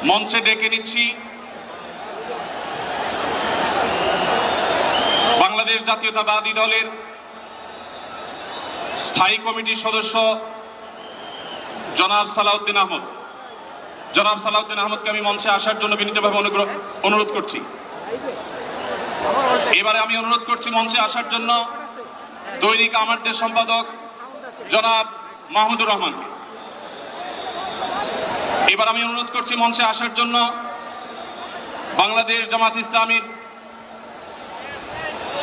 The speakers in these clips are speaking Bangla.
মঞ্চে ডেকে নিচ্ছি বাংলাদেশ জাতীয়তাবাদী দলের স্থায়ী কমিটির সদস্য জনাব সালাউদ্দিন আহমদ। জনাব সালাউদ্দিন আহমদকে আমি মঞ্চে আসার জন্য বিনীতভাবে অনুরোধ করছি। এবারে আমি অনুরোধ করছি মঞ্চে আসার জন্য দৈনিক আমাদের সম্পাদক জনাব মাহমুদুর রহমানকে। এবার আমি অনুরোধ করছি মঞ্চে আসার জন্য বাংলাদেশ জামাত ইসলামীর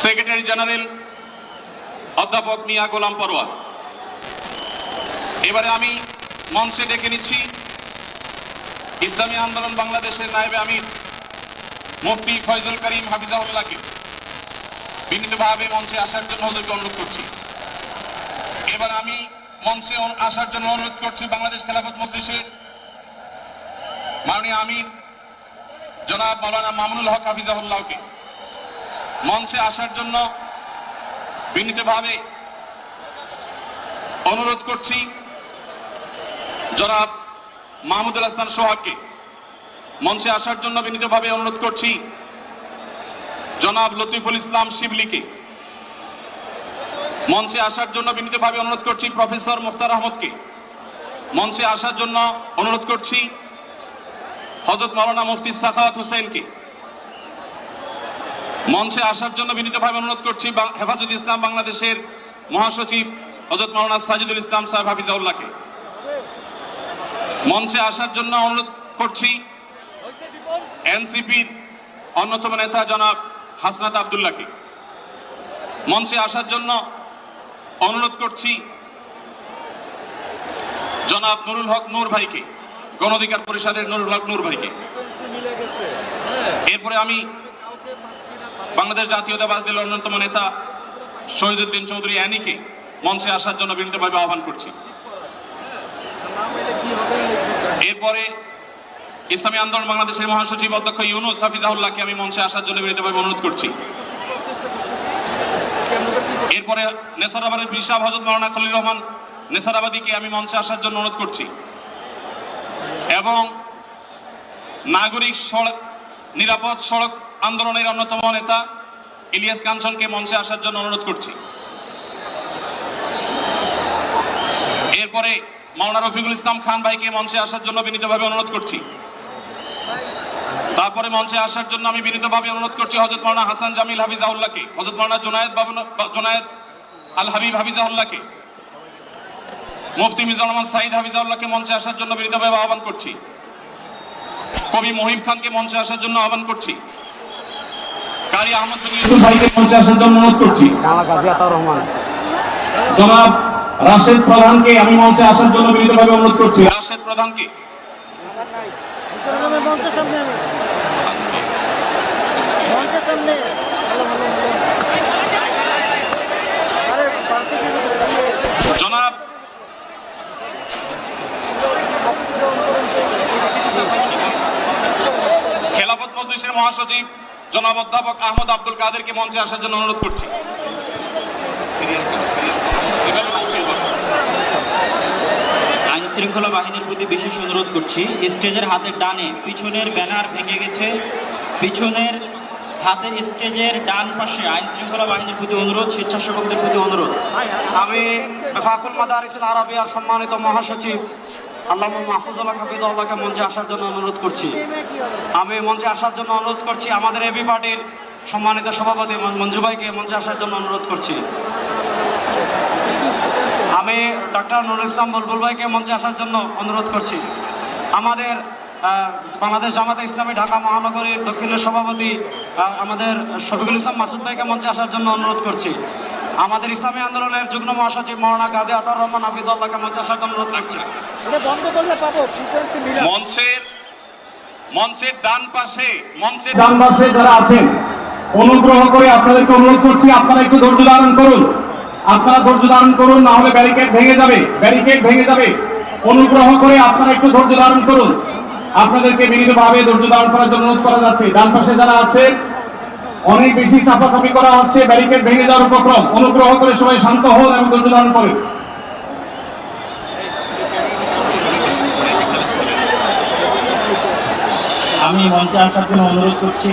সেক্রেটারি জেনারেল অধ্যাপক মিয়া গোলাম পরোয়ার। এবারে আমি মঞ্চে ডেকে নিচ্ছি ইসলামী আন্দোলন বাংলাদেশের নায়েবে আমির মুফতি ফয়জুল করিম হাফিজাহুল্লাহকে বিনীতভাবে মঞ্চে আসার জন্য অনুরোধ করছি। এবার আমি মঞ্চে আসার জন্য অনুরোধ করছি বাংলাদেশ খেলাফত মজলিসের মাননীয় আমির জনাব মাওলানা মামুনুল হক হাফিজাহুল্লাহকে মঞ্চে আসার জন্য বিনীতভাবে অনুরোধ করছি। জনাব মাহমুদুল হাসান সোহাগকে মঞ্চে আসার জন্য বিনীতভাবে অনুরোধ করছি। জনাব লতিফুল ইসলাম শিবলিকে মঞ্চে আসার জন্য বিনীতভাবে অনুরোধ করছি। প্রফেসর মুখতার আহমদকে মঞ্চে আসার জন্য অনুরোধ করছি। হযরত মাওলানা মুফতি সাখাওয়াত হোসেনকে মঞ্চে আসার জন্য বিনীতভাবে অনুরোধ করছি। হেফাজত ইসলাম বাংলাদেশের মহাসচিব হযরত মাওলানা সাজিদুল ইসলাম সাহেব হাফিজাহুল্লাহকে মঞ্চে আসার জন্য অনুরোধ করছি। এনসিপির অন্যতম নেতা জনাব হাসনাত আব্দুল্লাহকে মঞ্চে আসার জন্য অনুরোধ করছি। জনাব নুরুল হক নূর ভাইকে, গণ অধিকার পরিষদের নুরুল হক নূর ভাইকে। এরপরে আমি বাংলাদেশ জাতীয়তাবাদী দলের অন্যতম নেতা শহীদুদ্দিন চৌধুরী অ্যানিকে মঞ্চে আসার জন্য বিনীতভাবে আহ্বান করছি। এরপরে ইসলামী আন্দোলন বাংলাদেশের মহাসচিব অধ্যক্ষ ইউনুস হাফিজাহুল্লাহকে আমি মঞ্চে আসার জন্য বিনীতভাবে অনুরোধ করছি। এরপরে নেসারাবাদের বিশাব হযরত মাওলানা খলিল রহমান নেসারাবাদীকে আমি মঞ্চে আসার জন্য অনুরোধ করছি এবং নাগরিক নিরাপদ সড়ক আন্দোলনের অন্যতম নেতা ইলিয়াস কাঞ্চনকে মঞ্চে আসার জন্য অনুরোধ করছি। এরপরে মাওলানা রফিকুল ইসলাম খান ভাইকে মঞ্চে আসার জন্য বিনীতভাবে অনুরোধ করছি। তারপরে মঞ্চে আসার জন্য আমি বিনীতভাবে অনুরোধ করছি হযরত মাওলানা হাসান জামিল হাফিজাহুল্লাহকে, হযরত মাওলানা জুনায়েদ আল হাবিব হাফিজাহুল্লাহকে, মুফতি মিজানুর রহমান সাঈদ হাফিজাহুল্লাহকে মঞ্চে আসার জন্য বিনীতভাবে আহ্বান করছি। কবি মহিব খানকে মঞ্চে আসার জন্য আহ্বান করছি। কারি আহমদ ভাইকে মঞ্চে আসার জন্য অনুরোধ করছি। জনাব রাশেদ প্রধানকে আমি মঞ্চে আসার জন্য বিনীতভাবে অনুরোধ করছি। রাশেদ প্রধানকে জনাব খেলাফত মজলিসের মহাসচিব জনাব অধ্যাপক আহমদ আব্দুল কাদেরকে মঞ্চে আসার জন্য অনুরোধ করছি। আইন শৃঙ্খলা বাহিনীর প্রতি বিশেষ অনুরোধ করছি, স্টেজের হাতের ডানে পিছনের ব্যানার ভেঙে গেছে, পিছনের হাতে স্টেজের ডান পাশে আইন শৃঙ্খলা বাহিনীর প্রতি অনুরোধ, স্বেচ্ছাসেবকদের প্রতি অনুরোধ। আমি ফাকুল মাদারিসুল আরাবিয়ার সম্মানিত মহাসচিব আল্লামা মাহফুজুল্লাহ হাফিজাহুল্লাহকে মঞ্চে আসার জন্য অনুরোধ করছি। আমি মঞ্চে আসার জন্য অনুরোধ করছি আমাদের এবি পার্টির সম্মানিত সভাপতি মঞ্জু ভাইকে মঞ্চে আসার জন্য অনুরোধ করছি। আমি ডক্টর নুরুল ইসলাম বুলবুল ভাইকে মঞ্চে আসার জন্য অনুরোধ করছি। আমাদের বাংলাদেশ জামাতে ইসলামী ঢাকা মহানগরীর দক্ষিণের সভাপতি আমাদের শফিকুল ইসলাম মাসুদ ভাইকে মঞ্চে আসার জন্য অনুরোধ করছি। আমাদের ইসলামী আন্দোলনের যুগ্ম মহাসচিব মাওলানা গাজী আতাউর রহমান হাফিজাহুল্লাহকে মঞ্চে আসার জন্য অনুরোধ করছি। মঞ্চের ডান পাশে যারা আছেন অনুগ্রহ করে আপনাদেরকে অনুরোধ করছি আপনারা একটু ধৈর্য ধারণ করুন। আপনারা ধৈর্য ধারণ করুন, না হলে ব্যারিকেড ভেঙে যাবে। অনুগ্রহ করে আপনারা একটু ধৈর্য ধারণ করুন। আপনাদেরকে বিনীতভাবে ধৈর্য ধারণ করার জন্য অনুরোধ করা যাচ্ছে। ডান পাশে যারা আছে অনেক বেশি চাপাচাপি করা হচ্ছে, ব্যারিকেড ভেঙে যাওয়ার উপক্রম। অনুগ্রহ করে সবাই শান্ত হন এবং ধৈর্য ধারণ করেন। আমি মঞ্চে আসার জন্য অনুরোধ করছি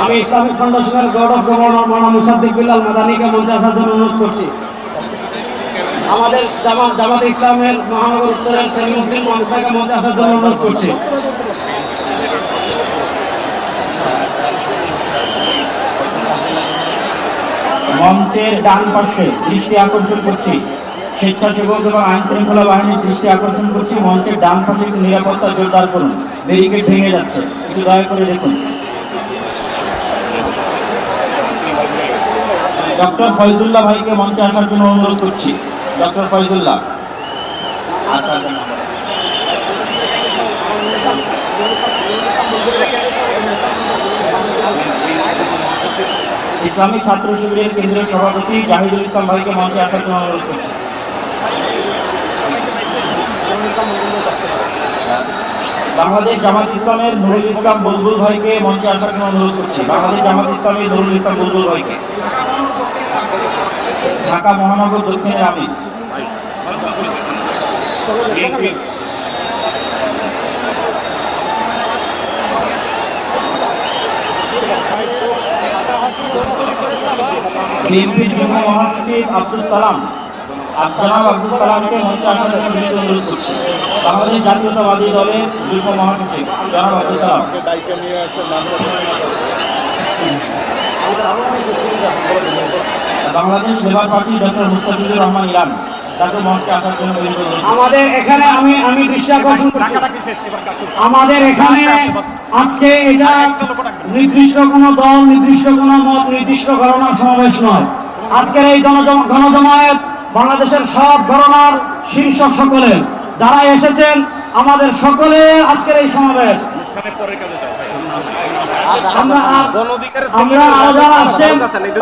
আমি ইসলামিক ফাউন্ডেশনের বোর্ড অফ গভর্নর মাওলানা মুসাদ্দিক বিল্লাল মাদানীকে মঞ্চে আসার জন্য অনুরোধ করছি। আমাদের জামাত ইসলামের মহানগর উত্তরের সেলিমউদ্দিন মানসাকে মঞ্চে আসার জন্য অনুরোধ করছি। মঞ্চের ডান পাশে দৃষ্টি আকর্ষণ করছি, স্বেচ্ছাসেবক এবং আইন শৃঙ্খলা বাহিনীর দৃষ্টি আকর্ষণ করছি। মঞ্চের ডান পাশে একটু নিরাপত্তা জোরদার করুন, ব্যারিকেড ভেঙে যাচ্ছে, একটু দয়া করে দেখুন। ডক্টর ফয়জুল্লাহ ভাইকে মঞ্চে আসার জন্য অনুরোধ করছি। ডক্টর ফয়জুল্লাহ। ইসলামিক ছাত্র শিবিরের কেন্দ্রীয় সভাপতি জাহিদুল ইসলাম ভাইকে মঞ্চে আসার জন্য অনুরোধ করছি। বাংলাদেশ জামাত ইসলামের নুরুল ইসলাম বুলবুল ভাইকে মঞ্চে আসার জন্য অনুরোধ করছি। বাংলাদেশ জামাত ইসলামের নুরুল ইসলাম বুলবুল ভাইকে। ঢাকা মহানগর দক্ষিণের আমির। বিএনপির যুগ্ম মহাসচিব আব্দুল সালাম জনাব আব্দুল সালামকে মঞ্চে আসার জন্য বিনীত অনুরোধ করছি। বাংলাদেশ জাতীয়তাবাদী দলের যুগ্ম মহাসচিব জনাব Abdul Salam. Bangladesh labour party doctor Mustafizur Rahman Iran, তাকে মঞ্চে আসার জন্য বিনীত অনুরোধ। আমাদের এখানে আমি দৃষ্টি আকর্ষণ করছি, আমাদের এখানে আজকে এটা নির্দিষ্ট কোনো দল, নির্দিষ্ট কোনো মত, নির্দিষ্ট ঘটনার সমাবেশ নয়। আজকের এই গণজমায়েত বাংলাদেশের সব ঘটনার শীর্ষ সকলে যারা এসেছেন, আমাদের সকলের আজকের এই সমাবেশ। আমরা আরো যারা আসছেন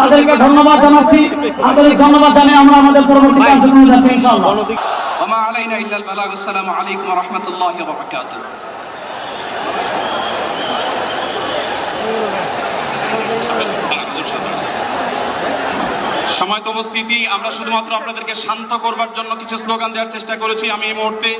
তাদেরকে ধন্যবাদ জানাচ্ছি, আন্তরিক ধন্যবাদ জানিয়ে আমরা আমাদের পরবর্তী কার্যক্রমে যাচ্ছি ইনশাআল্লাহ। وما علينا إلا البلاغ. السلام عليكم ورحمة الله وبركاته. সময় তো উপস্থিতি, আমরা শুধুমাত্র আপনাদেরকে শান্ত করবার জন্য কিছু স্লোগান দেওয়ার চেষ্টা করেছি। আমি এই মুহূর্তে